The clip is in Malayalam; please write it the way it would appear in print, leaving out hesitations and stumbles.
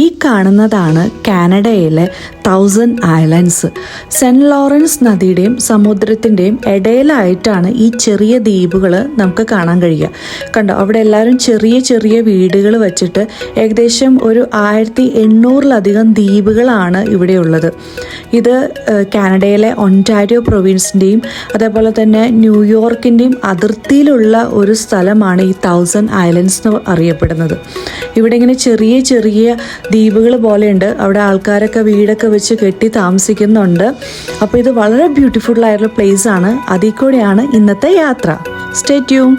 ഈ കാണുന്നതാണ് കാനഡയിലെ 1000 ഐലൻഡ്സ്. സെന്റ് ലോറൻസ് നദിയുടെയും സമുദ്രത്തിൻ്റെയും ഇടയിലായിട്ടാണ് ഈ ചെറിയ ദ്വീപുകൾ നമുക്ക് കാണാൻ കഴിയുക. കണ്ടോ, അവിടെ എല്ലാവരും ചെറിയ ചെറിയ വീടുകൾ വെച്ചിട്ട് ഏകദേശം ഒരു 1800-ലധികം ദ്വീപുകളാണ് ഇവിടെയുള്ളത്. ഇത് കാനഡയിലെ ഒൻറ്റാരിയോ പ്രൊവിൻസിൻ്റെയും അതേപോലെ തന്നെ ന്യൂയോർക്കിൻ്റെയും അതിർത്തിയിലുള്ള ഒരു സ്ഥലമാണ് ഈ 1000 ഐലൻഡ്സ് എന്ന് അറിയപ്പെടുന്നത്. ഇവിടെ ഇങ്ങനെ ചെറിയ ചെറിയ ദ്വീപുകൾ പോലെയുണ്ട്. അവിടെ ആൾക്കാരൊക്കെ വീടൊക്കെ വെച്ച് കെട്ടി താമസിക്കുന്നുണ്ട്. അപ്പോൾ ഇത് വളരെ ബ്യൂട്ടിഫുൾ ആയിട്ടുള്ള പ്ലേസ് ആണ്. അതിൽ കൂടെയാണ് ഇന്നത്തെ യാത്ര. Stay tune.